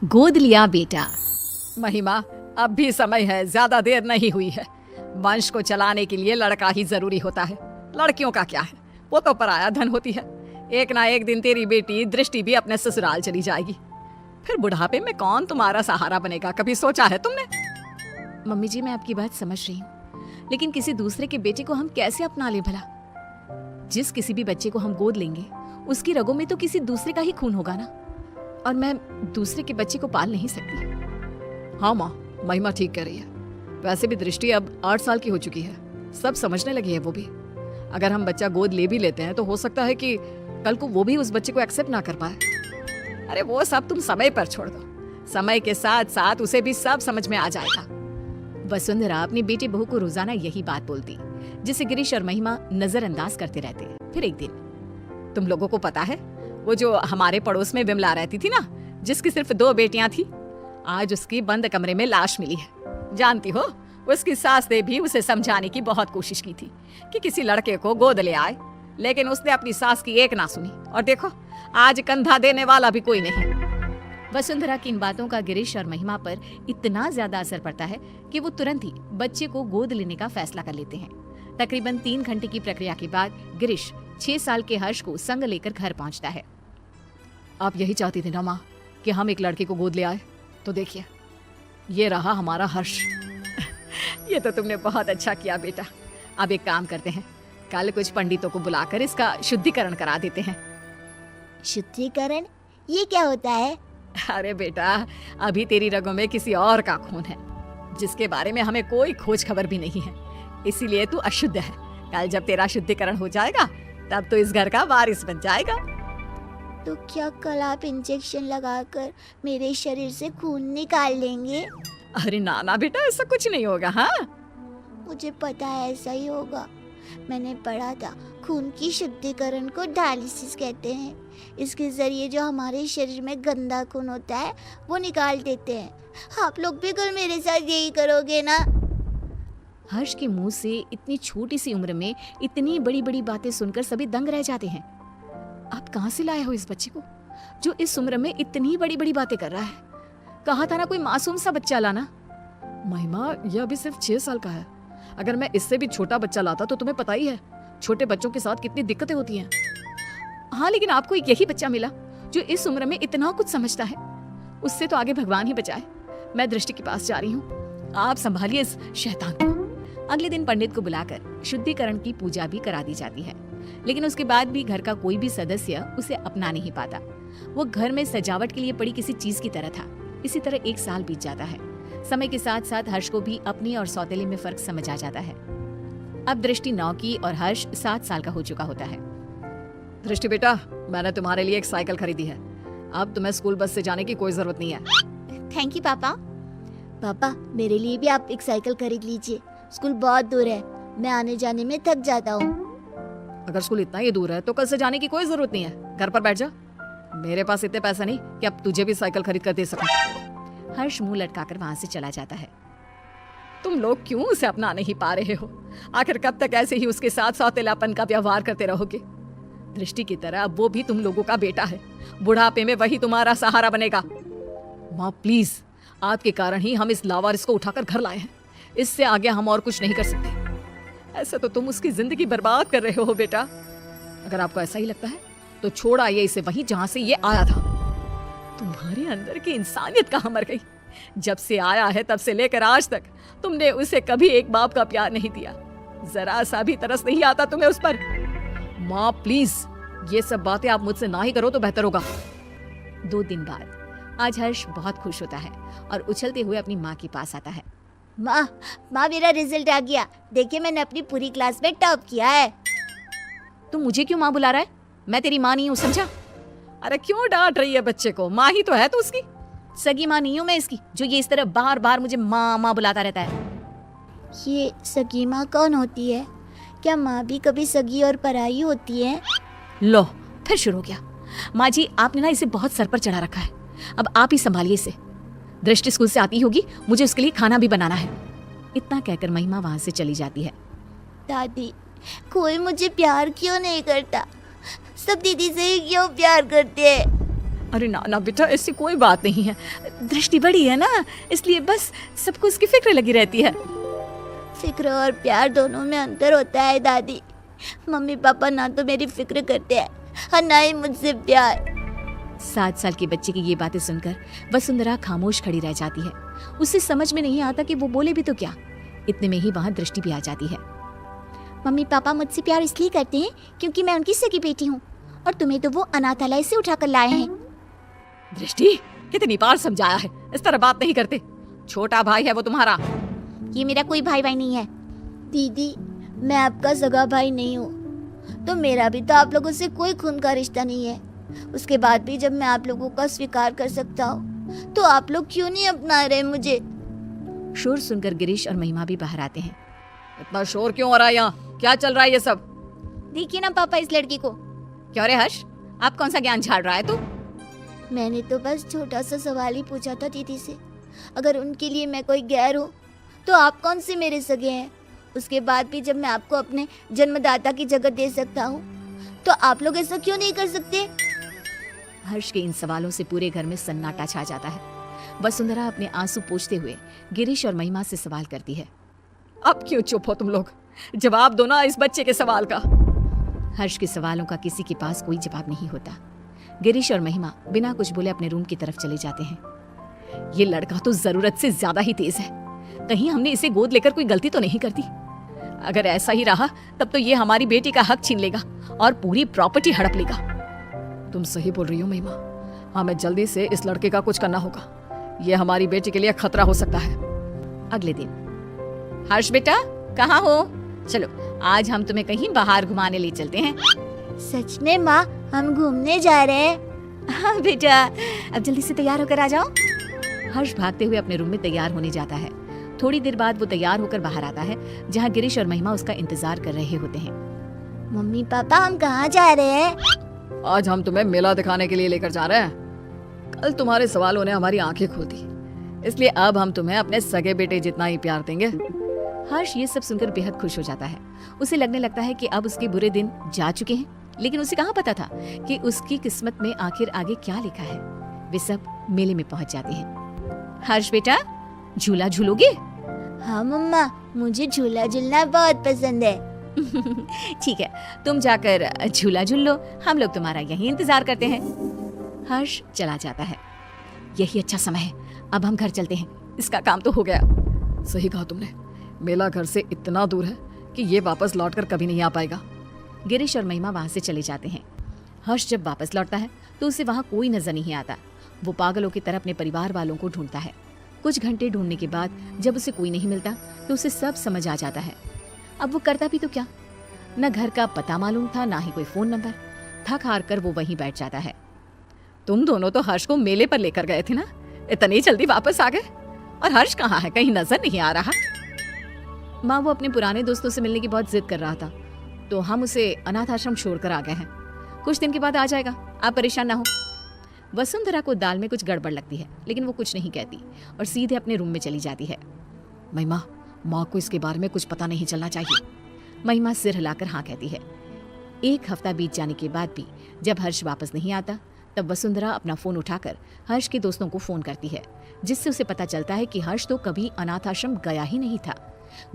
गोद लिया बेटा। महिमा, अब भी समय है, ज्यादा देर नहीं हुई है। वंश को चलाने के लिए लड़का ही जरूरी होता है। लड़कियों का क्या है, वो तो पराया धन होती है। एक ना एक दिन तेरी बेटी दृष्टि भी अपने ससुराल चली जाएगी। फिर बुढ़ापे में कौन तुम्हारा सहारा बनेगा, कभी सोचा है तुमने? मम्मी जी, मैं आपकी बात समझ रही हूँ, लेकिन किसी दूसरे के बेटे को हम कैसे अपना लें भला? जिस किसी भी बच्चे को हम गोद लेंगे उसकी रगों में तो किसी दूसरे का ही खून होगा ना, और मैं दूसरे के बच्चे को पाल नहीं सकती। हाँ माँ, महिमा ठीक कह रही है। वैसे भी दृष्टि अब 8 साल की हो चुकी है, सब समझने लगी है वो भी। अगर हम बच्चा गोद ले भी लेते हैं तो हो सकता है कि कल को वो भी उस बच्चे को एक्सेप्ट ना कर पाए। अरे वो सब तुम समय पर छोड़ दो, समय के साथ साथ उसे भी सब समझ में आ जाएगा। वसुंधरा अपनी बेटी बहू को रोजाना यही बात बोलती, जिसे गिरीश और महिमा नजरअंदाज करते रहते। फिर एक दिन, तुम लोगों को पता है वो जो हमारे पड़ोस में विमला रहती थी ना, जिसकी सिर्फ 2 बेटियां थी, आज उसकी बंद कमरे में लाश मिली है। जानती हो, उसकी सास ने भी उसे समझाने की बहुत कोशिश की थी कि किसी लड़के को गोद ले आए, लेकिन उसने अपनी सास की एक ना सुनी, और देखो आज कंधा देने वाला भी कोई नहीं। वसुंधरा की इन बातों का गिरीश और महिमा पर इतना ज्यादा असर पड़ता है कि वो तुरंत ही बच्चे को गोद लेने का फैसला कर लेते हैं। तकरीबन 3 घंटे की प्रक्रिया के बाद गिरीश 6 साल के हर्ष को संग लेकर घर पहुंचता है। आप यही चाहती थी ना माँ कि हम एक लड़के को गोद ले आए? तो देखिए, ये रहा हमारा हर्ष। ये तो तुमने बहुत अच्छा किया बेटा। अब एक काम करते हैं, कल कुछ पंडितों को बुलाकर इसका शुद्धिकरण करा देते हैं। शुद्धिकरण? ये क्या होता है? अरे बेटा, अभी तेरी रगों में किसी और का खून है, जिसके बारे में हमें कोई खोज खबर भी नहीं है, इसीलिए तू अशुद्ध है। कल जब तेरा शुद्धिकरण हो जाएगा तब तो इस घर का वारिस बन जाएगा। तो क्या कल आप इंजेक्शन लगाकर मेरे शरीर से खून निकाल लेंगे? अरे ना ना बेटा, ऐसा कुछ नहीं होगा। हाँ, मुझे पता है ऐसा ही होगा। मैंने पढ़ा था, खून की शुद्धिकरण को डायलिसिस कहते हैं। इसके जरिए जो हमारे शरीर में गंदा खून होता है वो निकाल देते हैं। आप लोग भी कल मेरे साथ यही करोगे ना? हर्ष के मुंह से इतनी छोटी सी उम्र में इतनी बड़ी बड़ी बातें सुनकर सभी दंग रह जाते हैं। आप कहाँ से लाए हो इस बच्चे को जो इस उम्र में इतनी बड़ी बड़ी बातें कर रहा है? कहा था ना कोई मासूम सा बच्चा लाना। महिमा, यह अभी सिर्फ 6 साल का है। अगर मैं इससे भी छोटा बच्चा लाता तो तुम्हें पता ही है छोटे बच्चों के साथ कितनी दिक्कतें होती हैं। हाँ, लेकिन आपको यही बच्चा मिला जो इस उम्र में इतना कुछ समझता है। उससे तो आगे भगवान ही बचाए। मैं दृष्टि के पास जा रही हूँ, आप संभालिए इस शैतान को। अगले दिन पंडित को बुलाकर शुद्धिकरण की पूजा भी करा दी जाती है, लेकिन उसके बाद भी घर का कोई भी सदस्य उसे अपना नहीं पाता। वो घर में सजावट के लिए पड़ी किसी चीज की तरह था। इसी तरह 1 साल बीत जाता है। समय के साथ साथ हर्ष को भी अपनी और सौतेले में फर्क समझ आ जाता है। अब दृष्टि 9 की और हर्ष 7 साल का हो चुका होता है। दृष्टि बेटा, मैंने तुम्हारे लिए एक साइकिल खरीदी है। अब तुम्हें स्कूल बस से जाने की कोई जरूरत नहीं है। थैंक यू पापा। पापा, मेरे लिए भी आप एक साइकिल खरीद लीजिए। स्कूल बहुत दूर है, मैं आने जाने में थक जाता हूँ। अगर स्कूल इतना ही दूर है तो कल से जाने की कोई जरूरत नहीं है, घर पर बैठ जा। मेरे पास इतने पैसे नहीं कि अब तुझे भी साइकिल खरीद कर दे सकूं। हर्ष मुंह लटकाकर वहां से चला जाता है। तुम लोग क्यों उसे अपना नहीं पा रहे हो? आखिर कब तक ऐसे ही उसके साथ सौतेलापन का व्यवहार करते रहोगे? दृष्टि की तरह वो भी तुम लोगों का बेटा है। बुढ़ापे में वही तुम्हारा सहारा बनेगा। माँ प्लीज, आपके कारण ही हम इस लावारिस को उठाकर घर लाए हैं। इससे आगे हम और कुछ नहीं कर सकते। ऐसे तो तुम उसकी जिंदगी बर्बाद कर रहे हो बेटा। अगर आपको ऐसा ही लगता है तो छोड़ आइए इसे वहीं जहां से ये आया था। तुम्हारे अंदर की इंसानियत कहाँ मर गई? जब से आया है तब से लेकर आज तक तुमने उसे कभी एक बाप का प्यार नहीं दिया। जरा सा भी तरस नहीं आता तुम्हें उस पर। माँ प्लीज, ये सब बातें आप मुझसे ना ही करो तो बेहतर होगा। 2 दिन बाद आज हर्ष बहुत खुश होता है और उछलते हुए अपनी माँ के पास आता है। माँ, मेरा रिजल्ट आ गया। देखिए, मैंने अपनी पूरी क्लास में टॉप किया है। तुम मुझे क्यों माँ बुला रहा है? मैं तेरी माँ नहीं हूँ, समझा? अरे क्यों डांट रही है बच्चे को? माँ ही तो है तू उसकी। सगी माँ नहीं हूँ मैं इसकी, जो ये इस तरह बार बार मुझे माँ माँ बुलाता रहता है। ये सगी माँ कौन होती है? क्या माँ भी कभी सगी और पराई होती है? लो, फिर शुरू हो गया। माँ जी, आपने ना इसे बहुत सर पर चढ़ा रखा है। अब आप ही संभालिए इसे। दृष्टि स्कूल से आती होगी, मुझे उसके लिए खाना भी बनाना है। इतना कहकर महिमा वहां से चली जाती है। दादी, कोई मुझे प्यार क्यों नहीं करता? सब दीदी से ही क्यों प्यार करते हैं? अरे ना ना बेटा, ऐसी कोई बात नहीं है। दृष्टि बड़ी है ना, इसलिए बस सबको उसकी फिक्र लगी रहती है। फिक्र और प्यार दोनों में अंतर होता है दादी। मम्मी पापा ना तो मेरी फिक्र करते हैं और ना ही मुझसे प्यार। 7 साल के बच्चे की ये बातें सुनकर वसुंधरा खामोश खड़ी रह जाती है। उसे समझ में नहीं आता कि वो बोले भी तो क्या। इतने में ही वहां दृष्टि भी आ जाती है। मम्मी पापा मुझसे प्यार इसलिए करते हैं क्योंकि मैं उनकी सगी बेटी हूँ, और तुम्हें तो वो अनाथालय से उठाकर लाए हैं। दृष्टि, कितनी बार समझाया है, इस तरह बात नहीं करते। छोटा भाई है वो तुम्हारा। ये मेरा कोई भाई भाई नहीं है। दीदी, मैं आपका सगा भाई नहीं हूँ, तो मेरा भी तो आप लोगों से कोई खून का रिश्ता नहीं है। उसके बाद भी जब मैं आप लोगों का स्वीकार कर सकता हूँ, तो आप लोग क्यों नहीं अपना रहे मुझे? शोर सुनकर गिरीश और महिमा भी बाहर आते हैं। इतना शोर क्यों हो रहा है यहाँ? क्या चल रहा है ये सब? देखिए ना पापा इस लड़की को। क्यों रे हर्ष, आप कौन सा ज्ञान झाड़ रहा है तू? मैंने तो बस छोटा सा सवाल ही पूछा था दीदी से। अगर उनके लिए मैं कोई गैर हूँ, तो आप कौन से मेरे सगे हैं? उसके बाद भी जब मैं आपको अपने जन्मदाता की जगह दे सकता हूँ, तो आप लोग ऐसा क्यों नहीं कर सकते? हर्ष के इन सवालों से पूरे घर में सन्नाटा छा जाता है। वसुंधरा अपने आंसू पोंछते हुए गिरीश और महिमा से सवाल करती है। अब क्यों चुप हो तुम लोग? जवाब दो ना इस बच्चे के सवाल का। हर्ष के सवालों का किसी के पास कोई जवाब नहीं होता। गिरीश और महिमा बिना कुछ बोले अपने रूम की तरफ चले जाते हैं। ये लड़का तो जरूरत से ज्यादा ही तेज है। कहीं हमने इसे गोद लेकर कोई गलती तो नहीं कर दी? अगर ऐसा ही रहा तब तो ये हमारी बेटी का हक छीन लेगा और पूरी प्रॉपर्टी हड़प लेगा। तुम सही बोल रही हो महिमा। हमें जल्दी से इस लड़के का कुछ करना होगा। ये हमारी बेटी के लिए खतरा हो सकता है। अगले दिन, हर्ष बेटा कहाँ हो? चलो आज हम तुम्हें कहीं बाहर घुमाने ले चलते हैं। सच में माँ, हम घूमने जा रहे हैं? हाँ बेटा, अब जल्दी से तैयार होकर आ जाओ। हर्ष भागते हुए अपने रूम में तैयार होने जाता है। थोड़ी देर बाद वो तैयार होकर बाहर आता है, जहाँ गिरीश और महिमा उसका इंतजार कर रहे होते हैं। मम्मी पापा, हम कहाँ जा रहे हैं? आज हम तुम्हें मेला दिखाने के लिए लेकर जा रहे हैं। कल तुम्हारे सवालों ने हमारी आंखें खोल दी, इसलिए अब हम तुम्हें अपने सगे बेटे जितना ही प्यार देंगे। हर्ष ये सब सुनकर बेहद खुश हो जाता है। उसे लगने लगता है कि अब उसके बुरे दिन जा चुके हैं, लेकिन उसे कहाँ पता था कि उसकी किस्मत में आखिर आगे क्या लिखा है। वे सब मेले में पहुंच जाते हैं। हर्ष बेटा, झूला झूलोगे? हाँ मम्मा, मुझे झूला झूलना बहुत पसंद है। ठीक है, तुम जाकर झूला झूल लो, हम लोग तुम्हारा यहीं इंतजार करते हैं। हर्ष चला जाता है। यही अच्छा समय है, अब हम घर चलते हैं। इसका काम तो हो गया। सही कहा तुमने, मेला घर से इतना दूर है कि ये वापस लौटकर कभी नहीं आ पाएगा। गिरीश और महिमा वहां से चले जाते हैं। हर्ष जब वापस लौटता है तो उसे वहां कोई नजर नहीं आता। वो पागलों की तरह अपने परिवार वालों को ढूंढता है। कुछ घंटे ढूंढने के बाद जब उसे कोई नहीं मिलता तो उसे सब समझ आ जाता है। अब वो करता भी तो क्या? न घर का पता मालूम था, ना ही कोई फोन नंबर। थक हार कर वो वहीं बैठ जाता है। तुम दोनों तो हर्ष को मेले पर लेकर गए थे ना, इतनी जल्दी वापस आ गए? और हर्ष कहाँ है? कहीं नजर नहीं आ रहा। माँ, वो अपने पुराने दोस्तों से मिलने की बहुत जिद कर रहा था, तो हम उसे अनाथ आश्रम छोड़कर आ गए हैं। कुछ दिन के बाद आ जाएगा, आप परेशान ना हो। वसुंधरा को दाल में कुछ गड़बड़ लगती है, लेकिन वो कुछ नहीं कहती और सीधे अपने रूम में चली जाती है। महिमा, माँ को इसके बारे में कुछ पता नहीं चलना चाहिए। महिमा सिर हिलाकर हाँ कहती है। 1 हफ्ता बीत जाने के बाद भी जब हर्ष वापस नहीं आता, तब वसुंधरा अपना फोन उठाकर हर्ष के दोस्तों को फोन करती है, जिससे उसे पता चलता है कि हर्ष तो कभी अनाथ आश्रम गया ही नहीं था।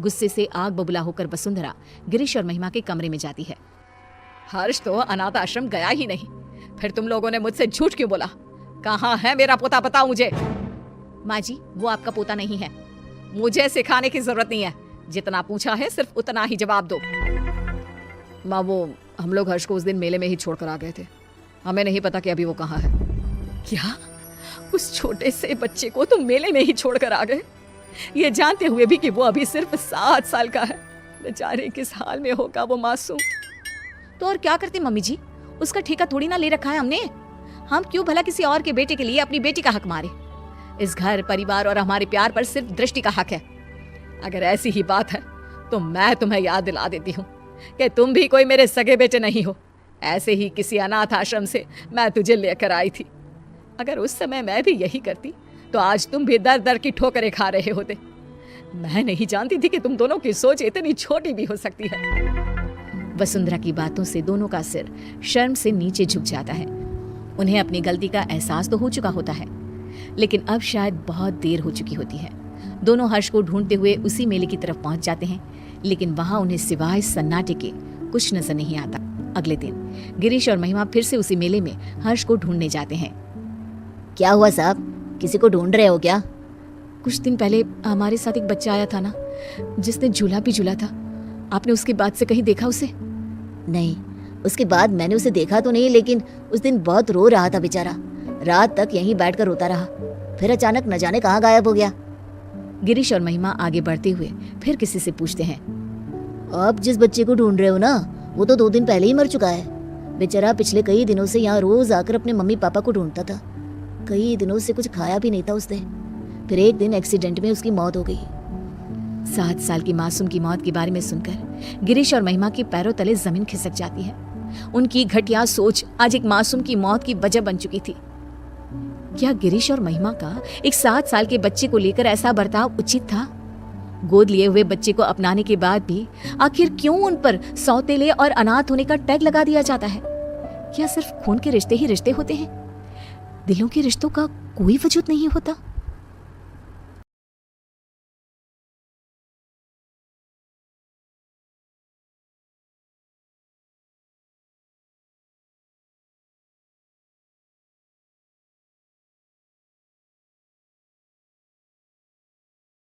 गुस्से से आग बबूला होकर वसुंधरा गिरीश और महिमा के कमरे में जाती है। हर्ष तो अनाथ आश्रम गया ही नहीं, फिर तुम लोगों ने मुझसे झूठ क्यों बोला? कहाँ है मेरा पोता, बताओ मुझे। माँ जी, वो आपका पोता नहीं है। मुझे सिखाने की जरूरत नहीं है, जितना पूछा है सिर्फ उतना ही जवाब दो। माँ, वो हम लोग हर्ष को उस दिन मेले में ही छोड़कर आ गए थे। हमें नहीं पता कि अभी वो कहाँ है। क्या? उस छोटे से बच्चे को तुम मेले में ही छोड़कर आ गए, ये जानते हुए भी कि वो अभी सिर्फ 7 साल का है? बेचारे किस हाल में होगा वो मासूम। तो और क्या करते मम्मी जी, उसका ठेका थोड़ी ना ले रखा है हमने। हम क्यों भला किसी और के बेटे के लिए अपनी बेटी का हक मारे? इस घर परिवार और हमारे प्यार पर सिर्फ दृष्टि का हक है। अगर ऐसी ही बात है तो मैं तुम्हें याद दिला देती हूँ कि तुम भी कोई मेरे सगे बेटे नहीं हो। ऐसे ही किसी अनाथ आश्रम से मैं तुझे लेकर आई थी। अगर उस समय मैं भी यही करती तो आज तुम भी दर दर की ठोकरें खा रहे होते। मैं नहीं जानती थी कि तुम दोनों की सोच इतनी छोटी भी हो सकती है। वसुंधरा की बातों से दोनों का सिर शर्म से नीचे झुक जाता है। उन्हें अपनी गलती का एहसास तो हो चुका होता है, लेकिन अब शायद बहुत देर हो चुकी होती है। दोनों हर्ष को ढूंढते हुए उसी मेले की तरफ पहुंच जाते हैं, लेकिन वहां उन्हें सिवाय सन्नाटे के कुछ नजर नहीं आता। अगले दिन गिरीश और महिमा फिर से उसी मेले में हर्ष को ढूंढने जाते हैं। क्या हुआ साहब, किसी को ढूंढ रहे हो क्या? कुछ दिन पहले हमारे साथ एक बच्चा आया था ना, जिसने झूला भी झूला था। आपने उसके बाद से कहीं देखा उसे? नहीं, उसके बाद मैंने उसे देखा तो नहीं, लेकिन उस दिन बहुत रो रहा था बेचारा। रात तक यहीं बैठकर रोता रहा, फिर अचानक न जाने कहाँ गायब हो गया। गिरीश और महिमा आगे बढ़ते हुए फिर किसी से पूछते हैं। आप जिस बच्चे को ढूंढ रहे हो ना, वो तो 2 दिन पहले ही मर चुका है। बेचारा पिछले कई दिनों से यहाँ रोज आकर अपने मम्मी पापा को ढूंढता था। कई दिनों से कुछ खाया भी नहीं था उसने। फिर एक दिन एक्सीडेंट में उसकी मौत हो गई। 7 साल की मासूम की मौत के बारे में सुनकर गिरीश और महिमा के पैरों तले जमीन खिसक जाती है। उनकी घटिया सोच आज एक मासूम की मौत की वजह बन चुकी थी। क्या गिरीश और महिमा का एक 7 साल के बच्चे को लेकर ऐसा बर्ताव उचित था? गोद लिए हुए बच्चे को अपनाने के बाद भी आखिर क्यों उन पर सौतेले और अनाथ होने का टैग लगा दिया जाता है? क्या सिर्फ खून के रिश्ते ही रिश्ते होते हैं? दिलों के रिश्तों का कोई वजूद नहीं होता?